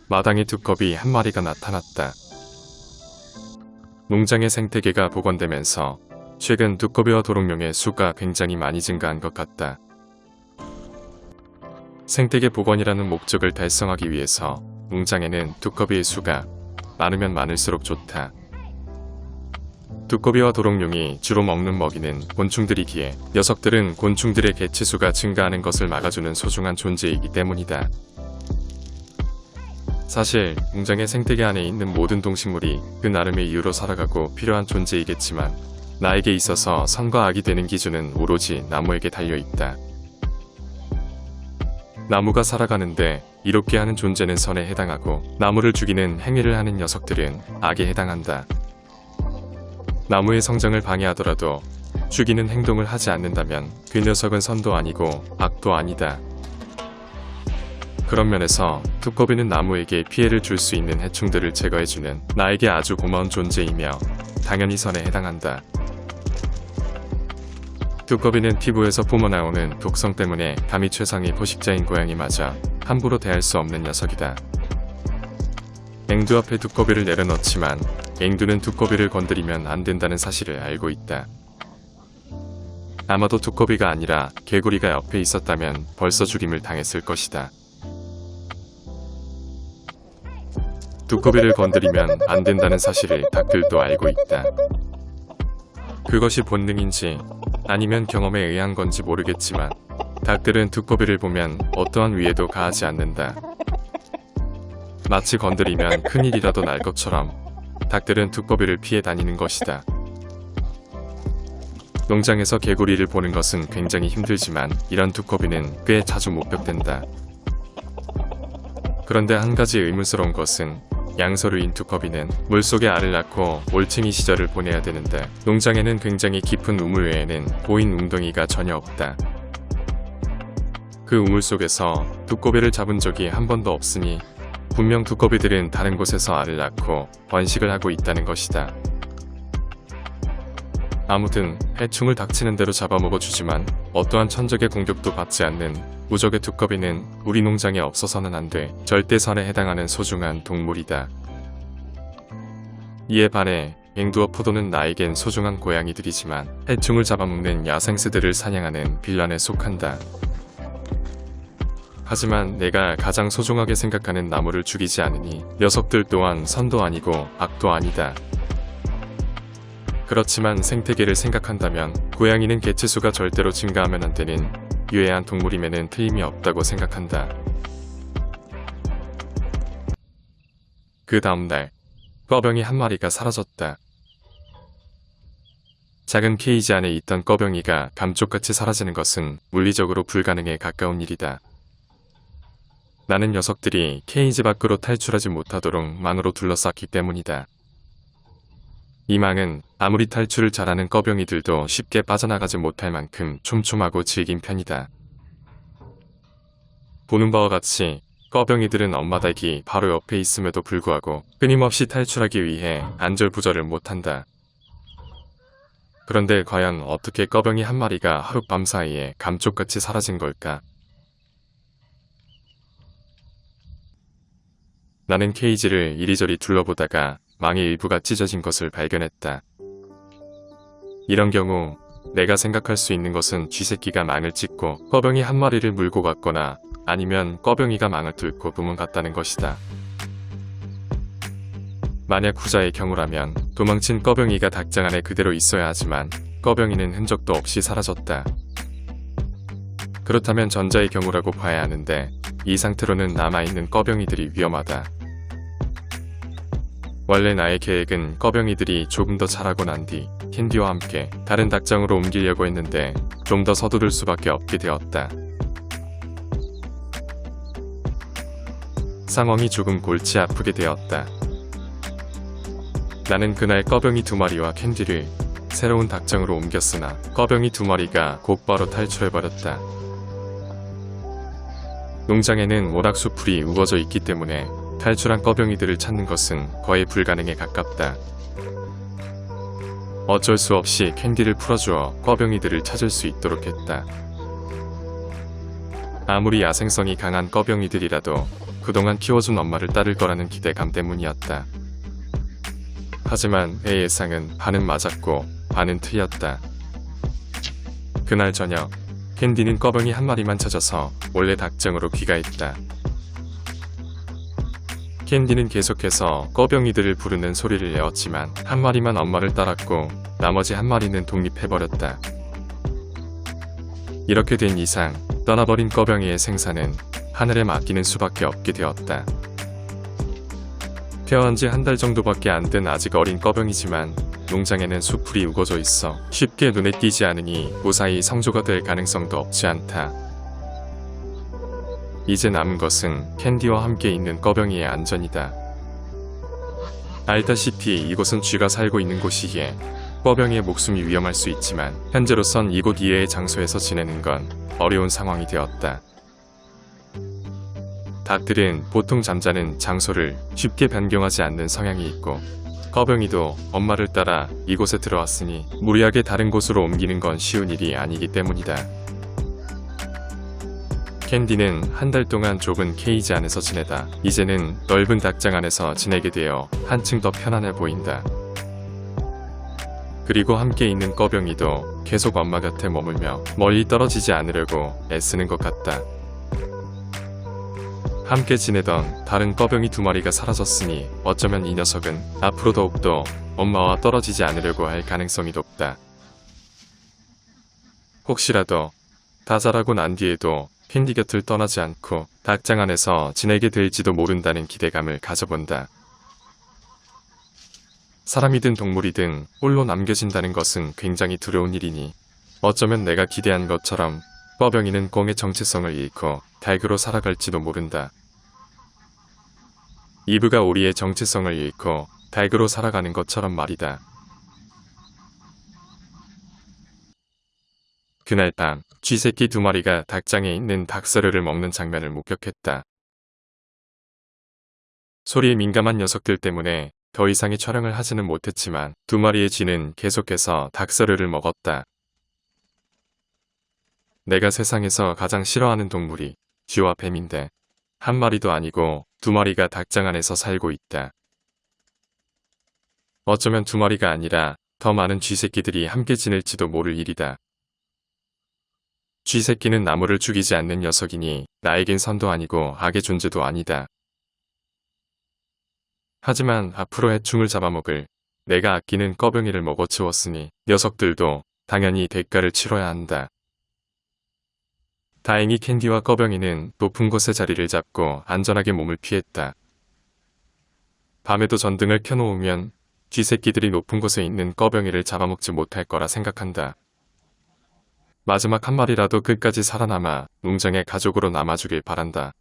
마당에 두꺼비 한 마리가 나타났다. 농장의 생태계가 복원되면서 최근 두꺼비와 도롱뇽의 수가 굉장히 많이 증가한 것 같다. 생태계 복원이라는 목적을 달성하기 위해서 농장에는 두꺼비의 수가 많으면 많을수록 좋다. 두꺼비와 도롱뇽이 주로 먹는 먹이는 곤충들이기에 녀석들은 곤충들의 개체수가 증가하는 것을 막아주는 소중한 존재이기 때문이다. 사실 농장의 생태계 안에 있는 모든 동식물이 그 나름의 이유로 살아가고 필요한 존재이겠지만 나에게 있어서 선과 악이 되는 기준은 오로지 나무에게 달려있다. 나무가 살아가는데 이롭게 하는 존재는 선에 해당하고 나무를 죽이는 행위를 하는 녀석들은 악에 해당한다. 나무의 성장을 방해하더라도 죽이는 행동을 하지 않는다면 그 녀석은 선도 아니고 악도 아니다. 그런 면에서 두꺼비는 나무에게 피해를 줄 수 있는 해충들을 제거해주는 나에게 아주 고마운 존재이며 당연히 선에 해당한다. 두꺼비는 피부에서 뿜어나오는 독성 때문에 감히 최상의 포식자인 고양이마저 함부로 대할 수 없는 녀석이다. 앵두 앞에 두꺼비를 내려놓지만 앵두는 두꺼비를 건드리면 안 된다는 사실을 알고 있다. 아마도 두꺼비가 아니라 개구리가 옆에 있었다면 벌써 죽임을 당했을 것이다. 두꺼비를 건드리면 안 된다는 사실을 닭들도 알고 있다. 그것이 본능인지 아니면 경험에 의한 건지 모르겠지만 닭들은 두꺼비를 보면 어떠한 위해도 가하지 않는다. 마치 건드리면 큰일이라도 날 것처럼 닭들은 두꺼비를 피해 다니는 것이다. 농장에서 개구리를 보는 것은 굉장히 힘들지만 이런 두꺼비는 꽤 자주 목격된다. 그런데 한 가지 의문스러운 것은 양서류인 두꺼비는 물속에 알을 낳고 올챙이 시절을 보내야 되는데 농장에는 굉장히 깊은 우물 외에는 보인 웅덩이가 전혀 없다. 그 우물 속에서 두꺼비를 잡은 적이 한 번도 없으니 분명 두꺼비들은 다른 곳에서 알을 낳고 번식을 하고 있다는 것이다. 아무튼 해충을 닥치는 대로 잡아먹어주지만 어떠한 천적의 공격도 받지 않는 무적의 두꺼비는 우리 농장에 없어서는 안 돼 절대 선에 해당하는 소중한 동물이다. 이에 반해 앵두와 포도는 나에겐 소중한 고양이들이지만 해충을 잡아먹는 야생새들을 사냥하는 빌런에 속한다. 하지만 내가 가장 소중하게 생각하는 나무를 죽이지 않으니 녀석들 또한 선도 아니고 악도 아니다. 그렇지만 생태계를 생각한다면 고양이는 개체수가 절대로 증가하면 안 되는 유해한 동물임에는 틀림이 없다고 생각한다. 그 다음날 꺼병이 한 마리가 사라졌다. 작은 케이지 안에 있던 꺼병이가 감쪽같이 사라지는 것은 물리적으로 불가능에 가까운 일이다. 나는 녀석들이 케이지 밖으로 탈출하지 못하도록 망으로 둘러쌌기 때문이다. 이 망은 아무리 탈출을 잘하는 꺼병이들도 쉽게 빠져나가지 못할 만큼 촘촘하고 질긴 편이다. 보는 바와 같이 꺼병이들은 엄마 닭이 바로 옆에 있음에도 불구하고 끊임없이 탈출하기 위해 안절부절을 못한다. 그런데 과연 어떻게 꺼병이 한 마리가 하룻밤 사이에 감쪽같이 사라진 걸까? 나는 케이지를 이리저리 둘러보다가 망의 일부가 찢어진 것을 발견했다. 이런 경우 내가 생각할 수 있는 것은 쥐새끼가 망을 찢고 꺼병이 한 마리를 물고 갔거나 아니면 꺼병이가 망을 뚫고 도망갔다는 것이다. 만약 후자의 경우라면 도망친 꺼병이가 닭장 안에 그대로 있어야 하지만 꺼병이는 흔적도 없이 사라졌다. 그렇다면 전자의 경우라고 봐야 하는데 이 상태로는 남아있는 꺼병이들이 위험하다. 원래 나의 계획은 꺼병이들이 조금 더 자라고 난 뒤 캔디와 함께 다른 닭장으로 옮기려고 했는데 좀 더 서두를 수밖에 없게 되었다. 상황이 조금 골치 아프게 되었다. 나는 그날 꺼병이 2마리와 캔디를 새로운 닭장으로 옮겼으나 꺼병이 2마리가 곧바로 탈출해버렸다. 농장에는 워낙 수풀이 우거져 있기 때문에 탈출한 꺼병이들을 찾는 것은 거의 불가능에 가깝다. 어쩔 수 없이 캔디를 풀어주어 꺼병이들을 찾을 수 있도록 했다. 아무리 야생성이 강한 꺼병이들이라도 그동안 키워준 엄마를 따를 거라는 기대감 때문이었다. 하지만 내 예상은 반은 맞았고 반은 틀렸다. 그날 저녁 캔디는 꺼병이 한 마리만 찾아서 몰래 닭장으로 귀가했다. 캔디는 계속해서 꺼병이들을 부르는 소리를 내었지만 한 마리만 엄마를 따랐고 나머지 한 마리는 독립해버렸다. 이렇게 된 이상 떠나버린 꺼병이의 생사는 하늘에 맡기는 수밖에 없게 되었다. 태어난 지 한 달 정도밖에 안 된 아직 어린 꺼병이지만 농장에는 수풀이 우거져 있어 쉽게 눈에 띄지 않으니 무사히 성조가 될 가능성도 없지 않다. 이제 남은 것은 캔디와 함께 있는 꺼병이의 안전이다. 알다시피 이곳은 쥐가 살고 있는 곳이기에 꺼병이의 목숨이 위험할 수 있지만 현재로선 이곳 이외의 장소에서 지내는 건 어려운 상황이 되었다. 닭들은 보통 잠자는 장소를 쉽게 변경하지 않는 성향이 있고 꺼병이도 엄마를 따라 이곳에 들어왔으니 무리하게 다른 곳으로 옮기는 건 쉬운 일이 아니기 때문이다. 캔디는 한 달 동안 좁은 케이지 안에서 지내다 이제는 넓은 닭장 안에서 지내게 되어 한층 더 편안해 보인다. 그리고 함께 있는 꺼병이도 계속 엄마 곁에 머물며 멀리 떨어지지 않으려고 애쓰는 것 같다. 함께 지내던 다른 꺼병이 2마리가 사라졌으니 어쩌면 이 녀석은 앞으로 더욱더 엄마와 떨어지지 않으려고 할 가능성이 높다. 혹시라도 다 자라고 난 뒤에도 캔디 곁을 떠나지 않고 닭장 안에서 지내게 될지도 모른다는 기대감을 가져본다. 사람이든 동물이든 홀로 남겨진다는 것은 굉장히 두려운 일이니 어쩌면 내가 기대한 것처럼 꺼병이는 꽁의 정체성을 잃고 닭으로 살아갈지도 모른다. 이브가 오리의 정체성을 잃고 닭으로 살아가는 것처럼 말이다. 그날 밤 쥐새끼 2마리가 닭장에 있는 닭사료를 먹는 장면을 목격했다. 소리에 민감한 녀석들 때문에 더 이상의 촬영을 하지는 못했지만 2마리의 쥐는 계속해서 닭사료를 먹었다. 내가 세상에서 가장 싫어하는 동물이 쥐와 뱀인데 한 마리도 아니고 2마리가 닭장 안에서 살고 있다. 어쩌면 2마리가 아니라 더 많은 쥐새끼들이 함께 지낼지도 모를 일이다. 쥐새끼는 나무를 죽이지 않는 녀석이니 나에겐 선도 아니고 악의 존재도 아니다. 하지만 앞으로 해충을 잡아먹을 내가 아끼는 꺼병이를 먹어치웠으니 녀석들도 당연히 대가를 치러야 한다. 다행히 캔디와 꺼병이는 높은 곳에 자리를 잡고 안전하게 몸을 피했다. 밤에도 전등을 켜놓으면 쥐새끼들이 높은 곳에 있는 꺼병이를 잡아먹지 못할 거라 생각한다. 마지막 한 마리라도 끝까지 살아남아 농장의 가족으로 남아주길 바란다.